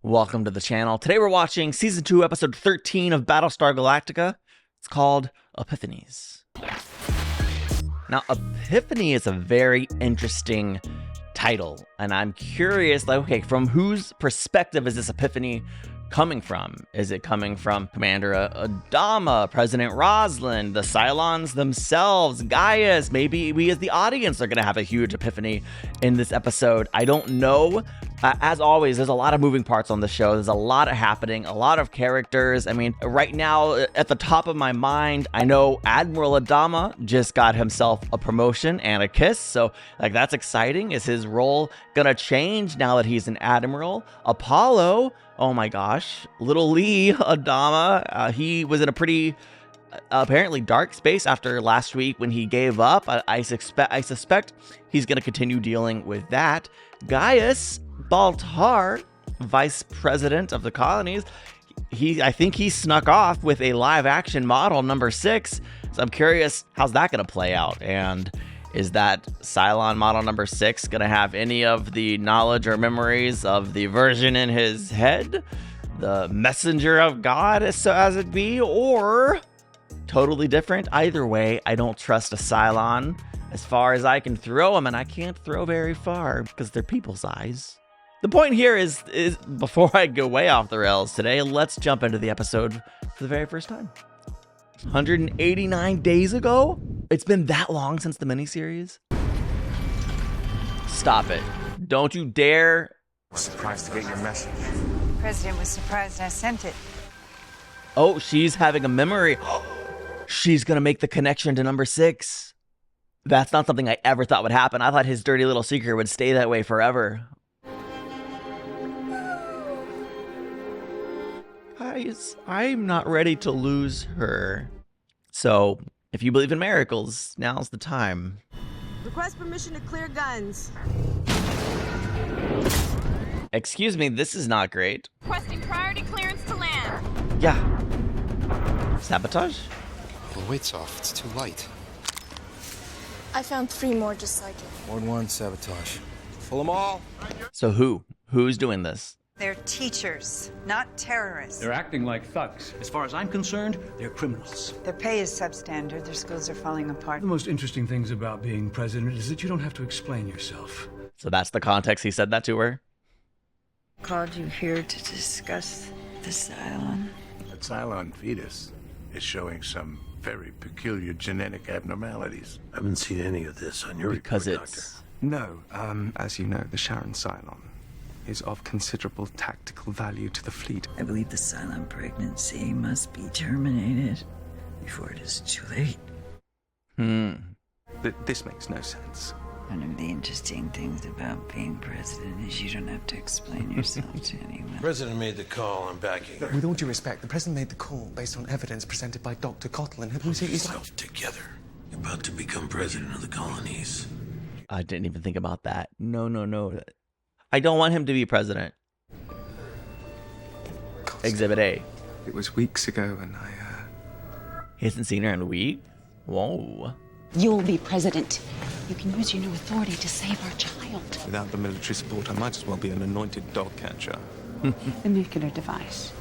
Welcome to the channel. Today we're watching Season 2, Episode 13 of Battlestar Galactica. It's called Epiphanies. Now, Epiphany is a very interesting title, and I'm curious, like, okay, from whose perspective is this epiphany coming from? Is it coming from Commander Adama, President Roslin, the Cylons themselves, Gaius? Maybe we as the audience are going to have a huge epiphany in this episode. I don't know. As always, there's a lot of moving parts on the show. There's a lot happening, a lot of characters. I mean, right now, at the top of my mind, I know Admiral Adama just got himself a promotion and a kiss. So, like, that's exciting. Is his role gonna change now that he's an admiral? Apollo, oh my gosh, little Lee Adama, he was in a pretty apparently dark space after last week when he gave up. I suspect he's gonna continue dealing with that. Gaius Baltar, vice president of the colonies, I think he snuck off with a live action model number 6. So I'm curious, how's that going to play out? And is that Cylon model number 6 going to have any of the knowledge or memories of the version in his head? The messenger of God, so as it be, or totally different? Either way, I don't trust a Cylon as far as I can throw them, and I can't throw very far because they're people size. The point here is before I go way off the rails today, let's jump into the episode for the very first time. 189 days ago? It's been that long since the miniseries? Stop it. Don't you dare. Surprised to get your message. The president was surprised I sent it. Oh, she's having a memory. She's gonna make the connection to number 6. That's not something I ever thought would happen. I thought his dirty little secret would stay that way forever. Guys, I'm not ready to lose her. So, if you believe in miracles, now's the time. Request permission to clear guns. Excuse me, this is not great. Requesting priority clearance to land. Yeah. Sabotage? The weight's off. It's too light. I found 3 more just like it. Ward 1, sabotage. Pull them all. So who's doing this? They're teachers, not terrorists. They're acting like thugs. As far as I'm concerned, they're criminals. Their pay is substandard. Their schools are falling apart. The most interesting things about being president is that you don't have to explain yourself. So that's the context he said that to her? Called you here to discuss the Cylon. The Cylon fetus is showing some very peculiar genetic abnormalities. I haven't seen any of this on your Because report, it's... Doctor. No, as you know, the Sharon Cylon is of considerable tactical value to the fleet. I believe the Cylon pregnancy must be terminated before it is too late. This makes no sense. One of the interesting things about being president is you don't have to explain yourself to anyone. The president made the call. I'm backing her. With all due respect, the president made the call based on evidence presented by Dr. Coughlin. Who's Pull yourself together. You're about to become president of the colonies. I didn't even think about that. No. I don't want him to be president. Exhibit A. It was weeks ago, and He hasn't seen her in a week? Whoa. You'll be president. You can use your new authority to save our child. without the military support, I might as well be an anointed dog catcher. The nuclear device.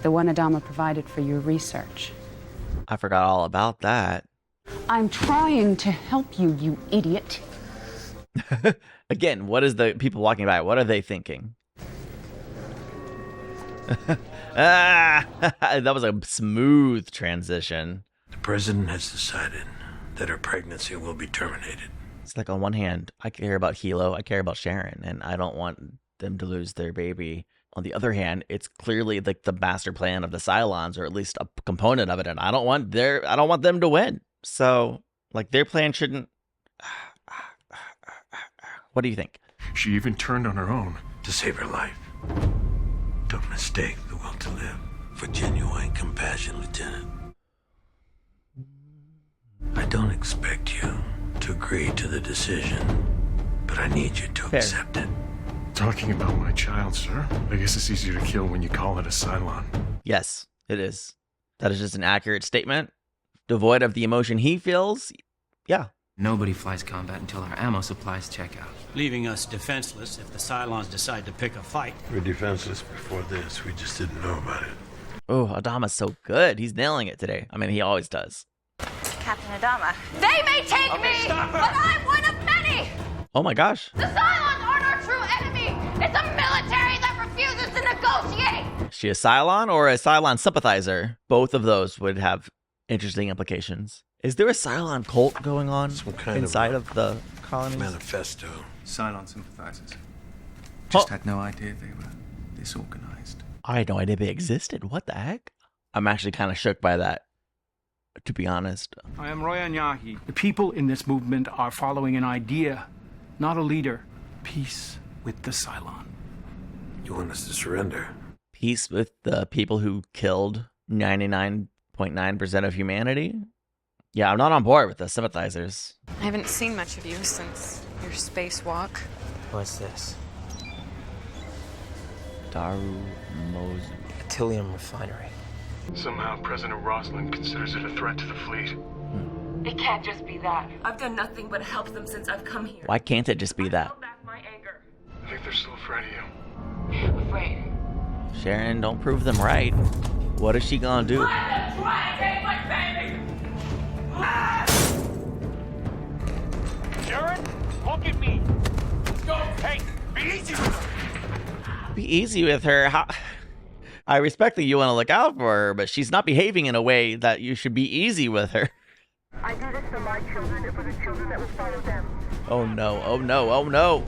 The one Adama provided for your research. I forgot all about that. I'm trying to help you, you idiot. Again, what is the people walking by? What are they thinking? That was a smooth transition. The president has decided that her pregnancy will be terminated. It's like on one hand, I care about Hilo, I care about Sharon, and I don't want them to lose their baby. On the other hand, it's clearly like the master plan of the Cylons, or at least a component of it, and I don't want them to win. So, like, their plan shouldn't. What do you think? She even turned on her own. To save her life. Don't mistake the will to live for genuine compassion, Lieutenant. I don't expect you to agree to the decision, but I need you to accept it. Talking about my child, sir. I guess it's easier to kill when you call it a Cylon. Yes, it is. That is just an accurate statement, devoid of the emotion he feels. Yeah. Nobody flies combat until our ammo supplies check out. Leaving us defenseless if the Cylons decide to pick a fight. We were defenseless before this. We just didn't know about it. Oh, Adama's so good. He's nailing it today. I mean, he always does. Captain Adama. They may take me, but I'm one of many! Oh my gosh. The Cylons aren't our true enemy! It's a military that refuses to negotiate! Is she a Cylon or a Cylon sympathizer? Both of those would have interesting implications. Is there a Cylon cult going on inside of the colonies? Manifesto. Cylon sympathizers. Just had no idea they were disorganized. I had no idea they existed. What the heck? I'm actually kind of shook by that, to be honest. I am Roy Anyahi. The people in this movement are following an idea, not a leader. Peace with the Cylon. You want us to surrender? Peace with the people who killed 99.9% of humanity? Yeah, I'm not on board with the sympathizers. I haven't seen much of you since your spacewalk. What's this? Daru Mozu. Atilium refinery. Somehow President Roslin considers it a threat to the fleet. It can't just be that. I've done nothing but help them since I've come here. Why can't it just be that? I think they're still afraid of you. Afraid. Sharon, don't prove them right. What is she gonna do? I'm trying to take my baby! Sharon, look at me. Let's go. Hey, be easy with her. Be easy with her. How? I respect that you want to look out for her, but she's not behaving in a way that you should be easy with her. I do this for my children and for the children that will follow them. Oh no, oh no, oh no.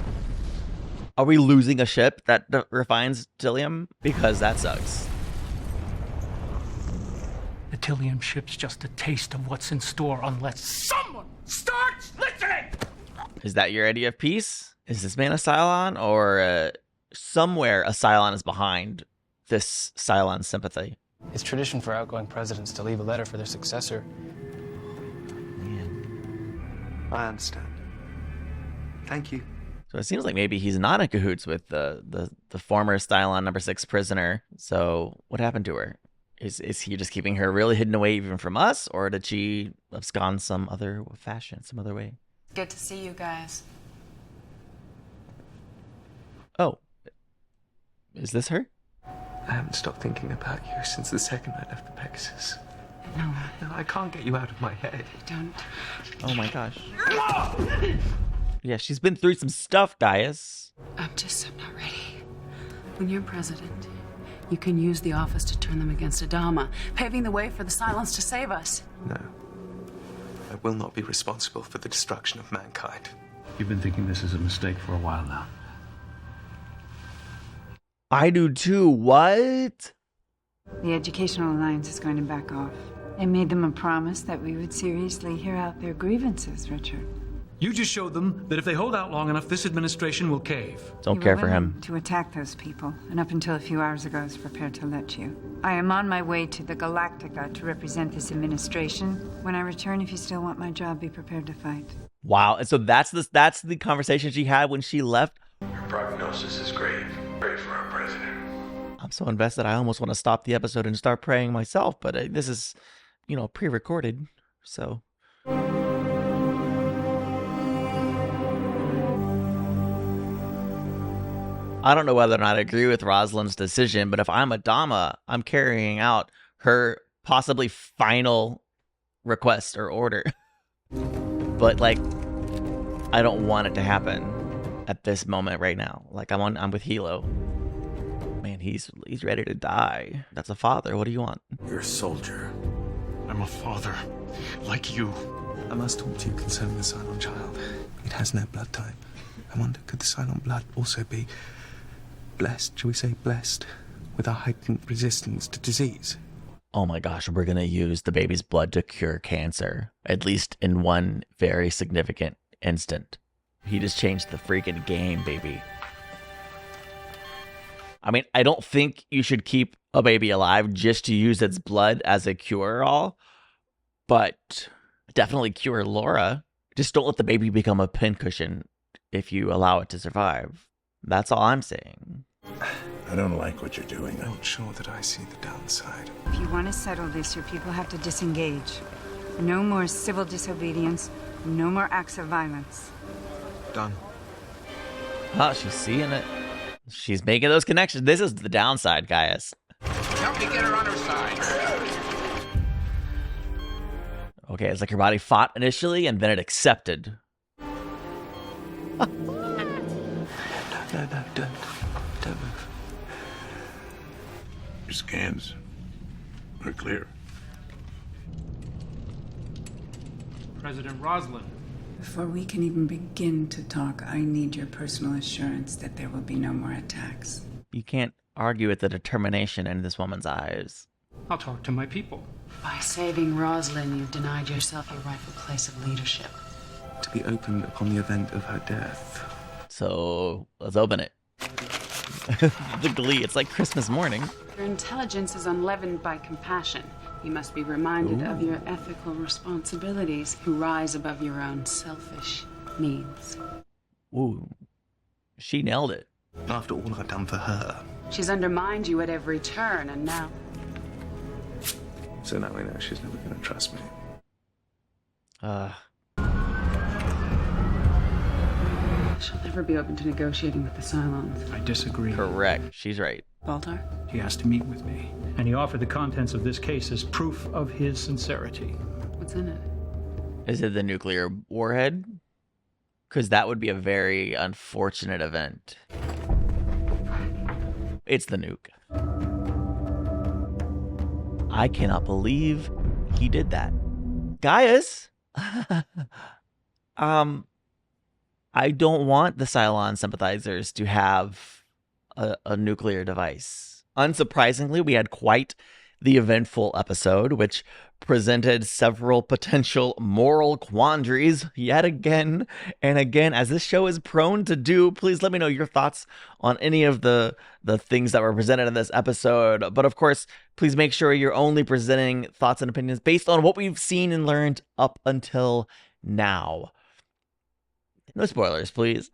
Are we losing a ship that refines Tilium? Because that sucks. The Tilium ship's just a taste of what's in store unless someone starts listening! Is that your idea of peace? Is this man a Cylon? Or somewhere a Cylon is behind this Cylon sympathy? It's tradition for outgoing presidents to leave a letter for their successor. Man. I understand. Thank you. So it seems like maybe he's not in cahoots with the former Cylon number 6 prisoner. So what happened to her? Is he just keeping her really hidden away even from us? Or did she abscond some other fashion, some other way? Good to see you guys. Oh. Is this her? I haven't stopped thinking about you since the second I left the Pegasus. No. No, I can't get you out of my head. Don't. Oh my gosh. Yeah, she's been through some stuff, Gaius. I'm not ready. When you're president, you can use the office to turn them against Adama, paving the way for the Cylons to save us. No. I will not be responsible for the destruction of mankind. You've been thinking this is a mistake for a while now. I do too. What? The Educational Alliance is going to back off. I made them a promise that we would seriously hear out their grievances, Richard. You just showed them that if they hold out long enough, this administration will cave. Don't care for him. To attack those people, and up until a few hours ago, I was prepared to let you. I am on my way to the Galactica to represent this administration. When I return, if you still want my job, be prepared to fight. Wow. And so that's the conversation she had when she left. Her prognosis is grave. Pray for our president. I'm so invested, I almost want to stop the episode and start praying myself, but this is, pre-recorded, so. I don't know whether or not I agree with Roslin's decision, but if I'm Adama, I'm carrying out her possibly final request or order. But I don't want it to happen at this moment right now. I'm with Hilo. Man, he's ready to die. That's a father. What do you want? You're a soldier. I'm a father, like you. I must talk to you concerning the Cylon child. It has no blood type. I wonder, could the Cylon blood also be blessed, shall we say blessed, with a heightened resistance to disease? Oh my gosh, we're going to use the baby's blood to cure cancer, at least in one very significant instant. He just changed the freaking game, baby. I mean, I don't think you should keep a baby alive just to use its blood as a cure-all, but definitely cure Laura. Just don't let the baby become a pincushion if you allow it to survive. That's all I'm saying. I don't like what you're doing. I'm not sure that I see the downside. If you want to settle this, your people have to disengage. No more civil disobedience. No more acts of violence. Done. Oh, she's seeing it. She's making those connections. This is the downside, guys. Help me get her on her side. Okay, it's like her body fought initially and then it accepted. No, don't move. Your scans are clear. President Roslin. Before we can even begin to talk, I need your personal assurance that there will be no more attacks. You can't argue with the determination in this woman's eyes. I'll talk to my people. By saving Roslin, you've denied yourself your rightful place of leadership. To be opened upon the event of her death. So let's open it. The glee, it's like Christmas morning. Your intelligence is unleavened by compassion. You must be reminded of your ethical responsibilities who rise above your own selfish needs. Ooh, she nailed it. After all I've done for her. She's undermined you at every turn, and now... So now I know she's never going to trust me. She'll never be open to negotiating with the Cylons. I disagree. Correct. She's right. Baltar? He asked to meet with me, and he offered the contents of this case as proof of his sincerity. What's in it? Is it the nuclear warhead? Because that would be a very unfortunate event. It's the nuke. I cannot believe he did that. Guys, I don't want the Cylon sympathizers to have a nuclear device. Unsurprisingly, we had quite the eventful episode, which presented several potential moral quandaries yet again and again, as this show is prone to do. Please let me know your thoughts on any of the things that were presented in this episode. But of course, please make sure you're only presenting thoughts and opinions based on what we've seen and learned up until now. No spoilers, please.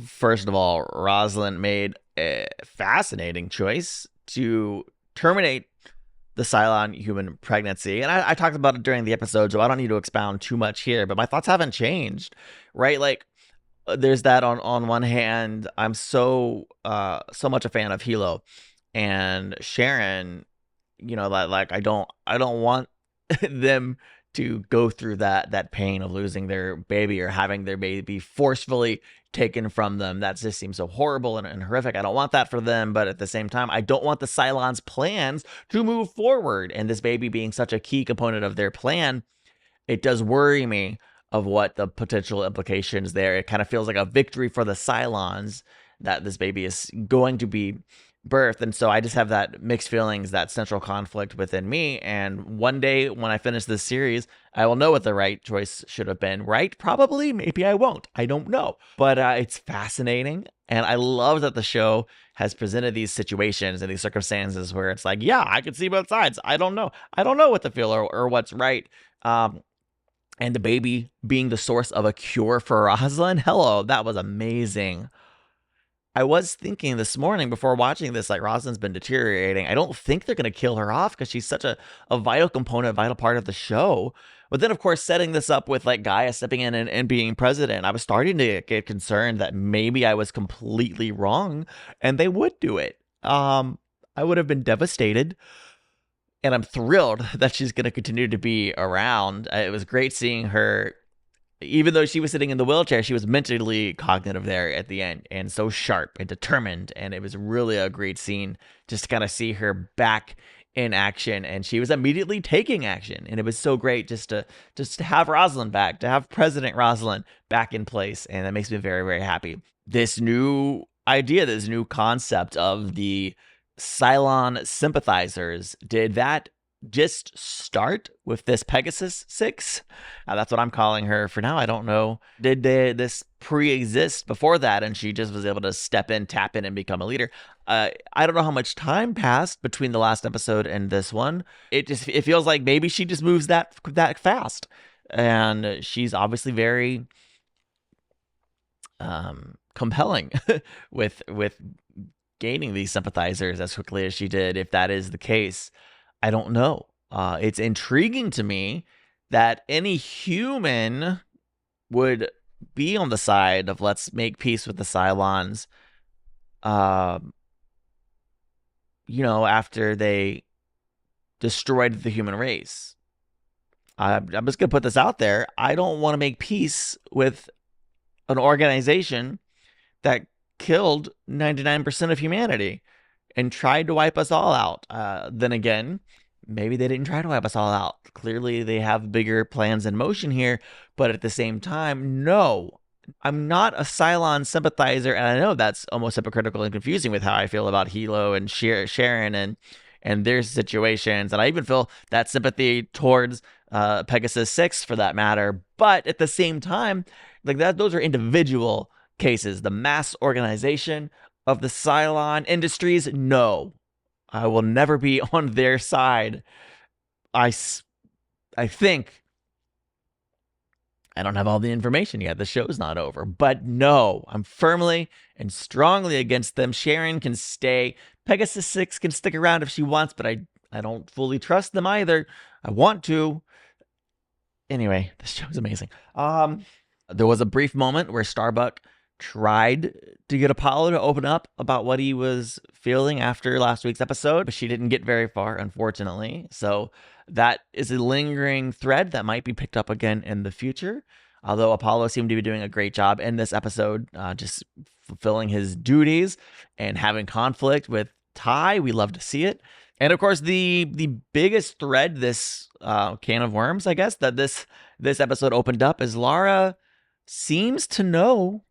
First of all, Roslin made a fascinating choice to terminate the Cylon human pregnancy. And I talked about it during the episode, so I don't need to expound too much here, but my thoughts haven't changed, right? Like, there's that on one hand, I'm so much a fan of Hilo and Sharon, you know, like I don't want them to go through that pain of losing their baby or having their baby forcefully taken from them. That just seems so horrible and horrific. I don't want that for them, but at the same time, I don't want the Cylons' plans to move forward. And this baby being such a key component of their plan, it does worry me of what the potential implications there. It kind of feels like a victory for the Cylons that this baby is going to be birth. And so I just have that mixed feelings, that central conflict within me. And one day when I finish this series, I will know what the right choice should have been. Right? Probably. Maybe I won't. I don't know. But it's fascinating. And I love that the show has presented these situations and these circumstances where it's like, yeah, I can see both sides. I don't know. I don't know what to feel or what's right. And the baby being the source of a cure for Roslin. Hello, that was amazing. I was thinking this morning before watching this, like, Roslin's been deteriorating. I don't think they're going to kill her off because she's such a vital component, a vital part of the show. But then, of course, setting this up with, like, Gaia stepping in and being president, I was starting to get concerned that maybe I was completely wrong and they would do it. I would have been devastated. And I'm thrilled that she's going to continue to be around. It was great seeing her. Even though she was sitting in the wheelchair, she was mentally cognitive there at the end and so sharp and determined. And it was really a great scene just to kind of see her back in action. And she was immediately taking action. And it was so great just to have Roslin back, to have President Roslin back in place. And that makes me very, very happy. This new idea, this new concept of the Cylon sympathizers, did that just start with this Pegasus 6? That's what I'm calling her for now. I don't know. Did this pre-exist before that and she just was able to step in, tap in, and become a leader? I don't know how much time passed between the last episode and this one. It feels like maybe she just moves that fast. And she's obviously very compelling with gaining these sympathizers as quickly as she did. If that is the case, I don't know. It's intriguing to me that any human would be on the side of let's make peace with the Cylons, you know, after they destroyed the human race. I'm just going to put this out there. I don't want to make peace with an organization that killed 99% of humanity and tried to wipe us all out. Then again, maybe they didn't try to wipe us all out. Clearly, they have bigger plans in motion here. But at the same time, no, I'm not a Cylon sympathizer. And I know that's almost hypocritical and confusing with how I feel about Hilo and Sharon and their situations. And I even feel that sympathy towards Pegasus 6 for that matter. But at the same time, like that, those are individual cases. The mass organization of the Cylon Industries, no, I will never be on their side. I think, I don't have all the information yet. The show's not over. But no, I'm firmly and strongly against them. Sharon can stay. Pegasus 6 can stick around if she wants, but I don't fully trust them either. I want to. Anyway, this show's amazing. There was a brief moment where Starbuck tried to get Apollo to open up about what he was feeling after last week's episode, but she didn't get very far, unfortunately. So that is a lingering thread that might be picked up again in the future. Although Apollo seemed to be doing a great job in this episode, just fulfilling his duties and having conflict with Ty. We love to see it. And of course, the biggest thread, this can of worms, I guess, that this episode opened up is Lara seems to know.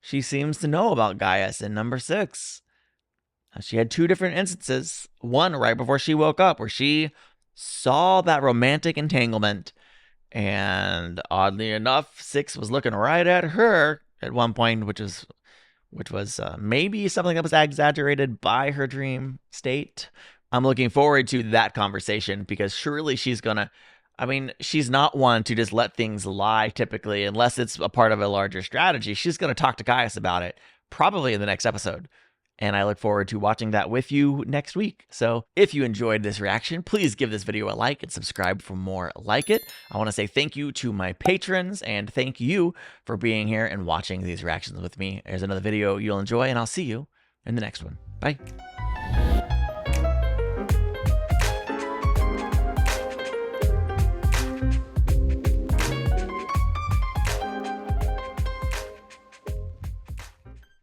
She seems to know about Gaius in number 6. She had 2 different instances. One right before she woke up where she saw that romantic entanglement. And oddly enough, 6 was looking right at her at one point, which was maybe something that was exaggerated by her dream state. I'm looking forward to that conversation because surely she's gonna, I mean, she's not one to just let things lie typically, unless it's a part of a larger strategy. She's going to talk to Gaius about it, probably in the next episode. And I look forward to watching that with you next week. So if you enjoyed this reaction, please give this video a like and subscribe for more like it. I want to say thank you to my patrons and thank you for being here and watching these reactions with me. There's another video you'll enjoy and I'll see you in the next one. Bye.